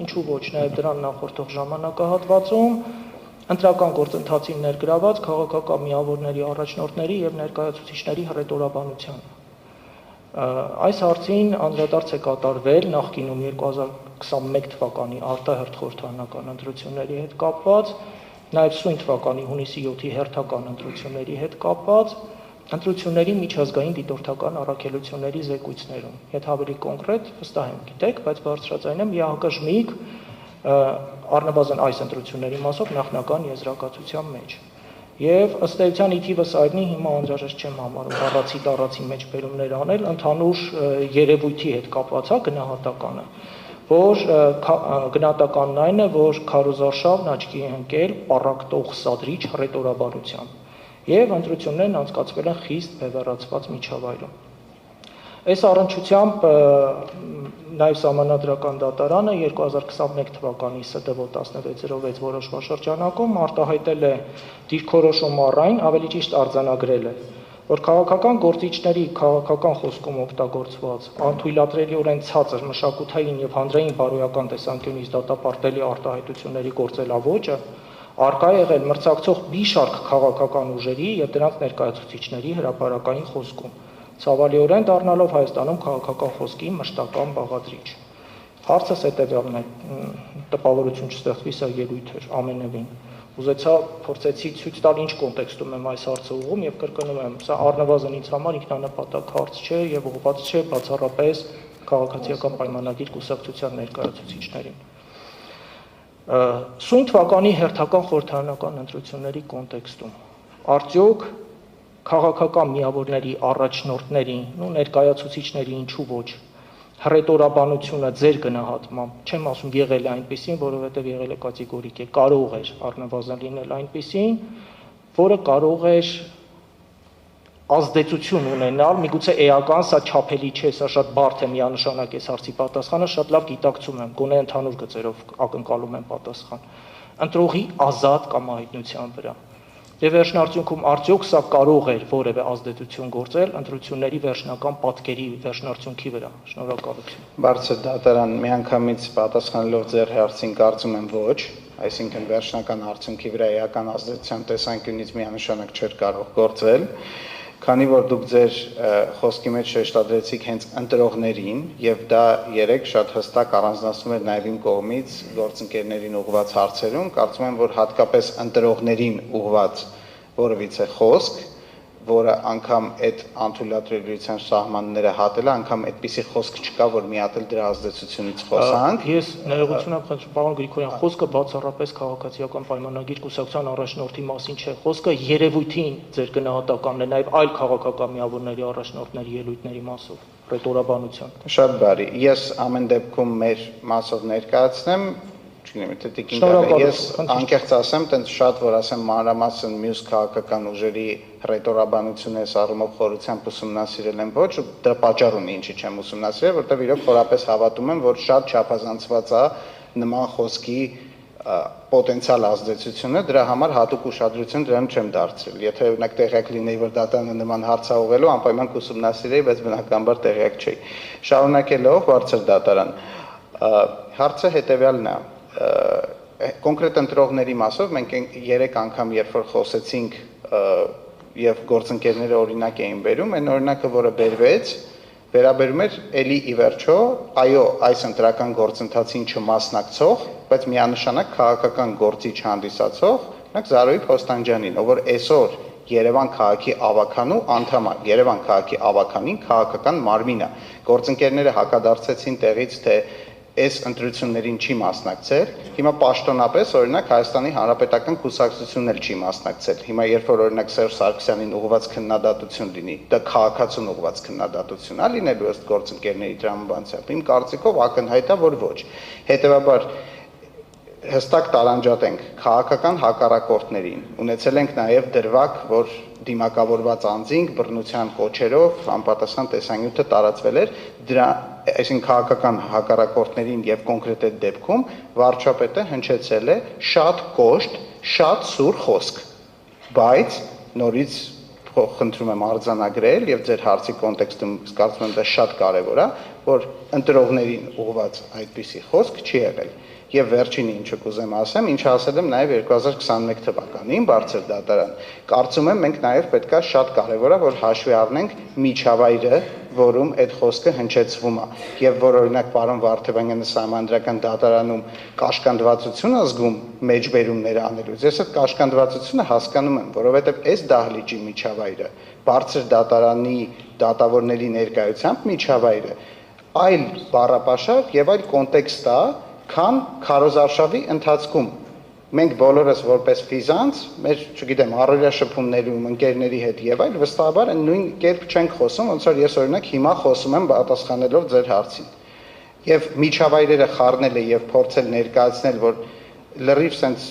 ինչու ոչ նաև դրան նախորդող ժամանակահատվածում ընտրական գործընթացին ներգրաված քաղաքական միավորների առաջնորդների եւ ներկայացուցիչների հռետորաբանությանը։ Այս հարցին անդրադարձ է կատարվել նախկինում 2021 թվականի արտահերթ խորհրդարանական ընտրությունների հետ կապված, նաև սույն թվականի հունիսի 7-ի հերթական ընտրությունների հետ կապված, ընտրությունների միջազգային դիտորդական առաքելությունների զեկույցներում։ Եթե ավելի կոնկրետ, վստահ եմ գիտեք, բայց բարձրաձայն եմ ԵԱՀԿ-ԺՄԻ-ք առնվազն այս ընտրությունների մասով նախնական եզրակացության մեջ։ Եվ ըստ էության ի թիվս այդնի հիմա անհրաժեշտ չեմ համարում առացի տարածի մեջ բերումներ անել, ընդհանուր երևույթի հետ կապված է գնահատականը, որ գնահատականն այն է, որ քարոզարշավն աչքի է ընկել պառակտող սադրիչ հռետորաբանությամբ, եւ ընտրություններն անցկացվել են խիստ բևեռացված միջավայրում։ Այս առնչությամբ նաև Սահմանադրական դատարանը 2021 թվականի ՍԴՎ 1606 որոշման շրջանակում արտահայտել է դիրքորոշում առ այն, ավելի ճիշտ արձանագրել է, որ քաղաքական գործիչների քաղաքական խոսքում օգտագործված անթույլատրելիորեն ցածր մշակութային եւ հանրային բարոյական տեսանկյունից դատապարտելի արտահայտությունների գործելավոճը արկա է եղել մրցակցող մի շարք քաղաքական ուժերի եւ դրանց ներկայացուցիչների հրապարակային խոսքում, ցավալիորեն դառնալով Հայաստանում քաղաքական խոսքի մշտական բաղադրիչ։ Հարցս հետեւյալն է, տպավորություն չստեղծվի, սա ելույթ էր ամենևին։ Ուզեցա փորձեցի ցույց տալ ինչ կոնտեքստում եմ այս հարցը ուղղում եւ կրկնում եմ, սա առնվազն ինձ համար ինքնանպատակ հարց չէ եւ ուղղված չէ բացառապես քաղաքացիական պայմանագիր կուսակցության ներկայացուցիչներին։ Սույն թվականի հերթական խորհրդարանական ընտրությունների կոնտեքստում արդյոք քաղաքական միավորների առաջնորդներին ու ներկայացուցիչների ինչու ոչ հռետորաբանությունը ձեր գնահատմամբ չեմ ասում եղել է այնպեսին, որովհետև եղել է կատեգորիկ է, կարող էր առնվազն լինել այնպեսին, որը կարող էր ազդեցություն ունենալ, միգուցե էական, սա չափելի չէ, սա շատ բարդ է միանշանակ այս հարցի պատասխանը, շատ լավ գիտակցում եմ, գոնե ընդհանուր գծերով ակնկալում եմ պատասխան, ընտրողի ազատ կամահայտնության վրա։ Եվ վերջնարդյունքում արդյոք սա կարող էր որևէ ազդեցություն գործել ընտրությունների վերջնական պատկերի վերջնարդյունքի վրա։ Շնորհակալություն։ Բարձր դատարան, միանգամից պատասխանելով ձեր հարցին կարծում եմ ոչ, այսինքն վերջնական արդյունքի վրա էական ազդեցության տեսանկյունից միանշանակ չէր կարող գործել, քանի որ դուք ձեր խոսքի մեջ շեշտադրեցիք հենց ընտրողներին եւ դա երեք շատ հստակ առանձնացնում էր նաեւ իմ կողմից գործընկերներին ուղղված հարցերում, կարծում եմ, որ հատկապես ընտրողներին ուղղված որևիցե խոսք, որը անգամ այդ անթույլատրելիության սահմանները հատելը, անգամ այդպիսի խոսք չկա, որ միատել դրա ազդեցությունից խոսանք։ Ես ներողություն եմ խնդրում, պարոն Գրիգորյան, խոսքը բացառապես քաղաքացիական պայմանագիր կուսակցության առաջնորդի մասին չէ, խոսքը երևույթին ձեր գնահատականն է, նաև այլ քաղաքական միավորների առաջնորդների ելույթների մասով, ռետորաբանության։ Շատ բարի, ես ամեն դեպքում մեր մասով ներկայացնեմ, չգիտեմ, թե տիկին կարելի, ես անկեղծ ասեմ, տենց շատ, որ ասեմ մանրամասն մյուս քաղաքական ուժերի հռետորաբանությունը այս առումով խորությամբ ուսումնասիրել եմ ոչ, ու դրա պատճառ ունի ինչի չեմ ուսումնասիրել, որտեղ իրոք խորապես հավատում եմ, որ շատ չափազանցված է նման խոսքի պոտենցիալ ազդեցությունը, դրա համար հատուկ ուշադրություն դրան չեմ դարձրել։ Եթե օրինակ տեղյակ լինեի, որ դատարանը նման հարց է ուղղելու, անպայման կուսումնասիրեի, բայց բնականաբար տեղյակ չէի։ Շարունակելով, բարձր դատարան, հարցը հետևյալն է, կոնկրետ ընտրողների մասով մենք երեք անգամ երբ որ խոսեցինք եւ գործընկերները օրինակ էին բերում, այն օրինակը, որը բերվեց, վերաբերում էր էլի ի վերջո, այո, այս ընտրական գործընթացին չմասնակցող, բայց միանշանակ քաղաքական գործիչ հանդիսացող, օրինակ Զարոյի Փոստանջյանին, ով որ այսօր Երևան քաղաքի ավականու անդամ է, Երևան քաղաքի ավականին քաղաքական մարմին է։ Գործընկերները հակադարձեցին տեղից, թե այս ընտրություններին չի մասնակցել, հիմա պաշտոնապես օրինակ Հայաստանի Հանրապետական կուսակցությունն էլ չի մասնակցել։ Հիմա երբ որ օրինակ Սերժ Սարգսյանին ուղղված քննադատություն լինի, դա քաղաքացուն ուղղված քննադատություն է լինելու ըստ գործընկերների տրամաբանությամբ։ Իմ կարծիքով ակնհայտ է, որ ոչ։ Հետևաբար հստակ տարանջատենք քաղաքական հակառակորդներին, ունեցել ենք նաև դրվագ, որ դիմակավորված անձինք բռնության կոչերով անպատասխան տեսանյութը տարածվել էր, դրա այսինքն քաղաքական հակառակորդներին եւ կոնկրետ այդ դեպքում վարչապետը հնչեցել է շատ կոշտ, շատ սուր խոսք, բայց նորից խնդրում եմ արձանագրել եւ ձեր հարցի կոնտեքստում կարծում եմ դա շատ կարեւոր է, որ ընտրողներին ուղղված այդպիսի խոսք չի եղել։ Եվ վերջինը ինչը կուզեմ ասեմ, ինչը ասել եմ նաև 2021 թվականին բարձր դատարան։ Կարծում եմ մենք նաև պետքա շատ կարևոր է որ հաշվի առնենք միջավայրը, որում այդ խոսքը հնչեցվում է։ Եվ որ օրինակ պարոն Վարդևանյանը Սահմանադրական դատարանում կաշկանդվածություն է զգում մեջբերումներ անելուց։ Ես այդ կաշկանդվածությունը հասկանում եմ, որովհետև այս դահլիճի միջավայրը, բարձր դատարանի դատավորների ներկայությամբ միջավայրը այլ բառապաշար եւ այլ կոնտեքստ է, քան քարոզարշավի ընթացքում մենք բոլորս որպես ֆիզանց, մեր, չգիտեմ, առօրյա շփումներում ընկերների հետ եւ այլ վստահաբար նույն կերպ չենք խոսում, ոնց որ ես օրինակ հիմա խոսում եմ պատասխանելով ձեր հարցին։ Եվ միջավայրերը խառնելը եւ փորձել ներկայացնել, որ լրիվ sense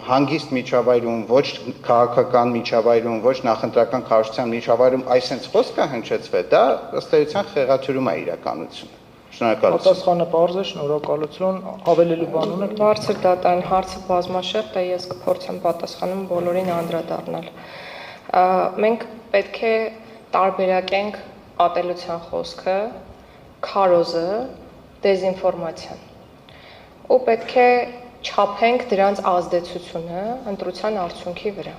հանգիստ միջավայրում, ոչ քաղաքական միջավայրում, ոչ նախընտրական քարոզչության միջավայրում այս sense խոսքը հնչեցվել, դա ըստ էության խեղաթյուրում է իրականությունը։ Շնորհակալություն։ Պատասխանը պարզ է, շնորհակալություն, ավելելու բան ունեք։ Բարձր դատարան հարցը բազմաշերտ է, ես կփորձեմ պատասխանում բոլորին անդրադառնալ։ Մենք պետք է տարբերակենք ատելության խոսքը, քարոզը, դեզինֆորմացիան։ Ու պետք է չափենք դրանց ազդեցությունը ընտրության արդյունքի վրա։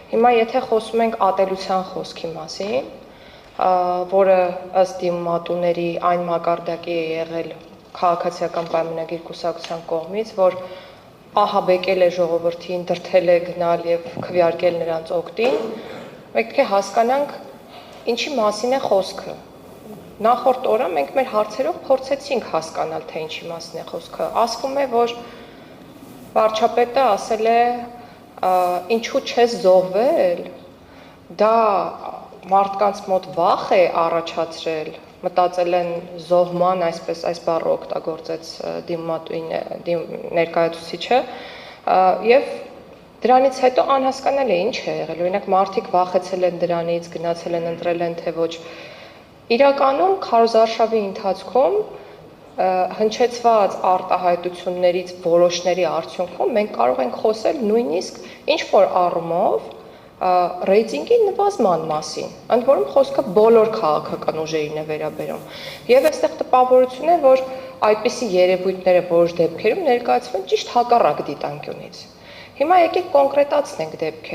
Հիմա եթե խոսում ենք ատելության խոսքի մասին, որը ըստ դիմատուների այն մակարդակի է եղել քաղաքացիական պայմանագիր կուսակցության կողմից, որ ահաբեկել է ժողովրդին, դրդել է գնալ եւ քվեարկել նրանց օգտին, պետք է հասկանանք ինչի մասին է խոսքը։ Նախորդ օրը մենք մեր հարցերով փորձեցինք հասկանալ, թե ինչի մասին է խոսքը։ Ասվում է, որ վարչապետը ասել է, ինչու չես զոհվել, դա մարդկանց մոտ վախ է առաջացրել, մտածել են զոհման, այս բառը օգտագործեց ներկայացուցիչը, եւ դրանից հետո անհասկանալ է ինչ է եղել, օրինակ մարդիկ վախեցել են դրանից, գնացել են ընտրել են, թե ոչ։ Իրականում քարոզարշավի ընթացքում հնչեցված արտահայտություններից որոշների արդյունքում մենք կարող ենք խոսել նույնիսկ ինչ որ առումով ռեյտինգի նվազման մասին, ընդ որում խոսքը բոլոր քաղաքական ուժերին է վերաբերում։ Եվ այստեղ տպավորություն է, որ այդպիսի երևույթները որոշ դեպքերում ներկայացվում են ճիշտ հակառակ դիտանկյունից։ Հիմա եկեք կոնկրետացնենք դեպքերը։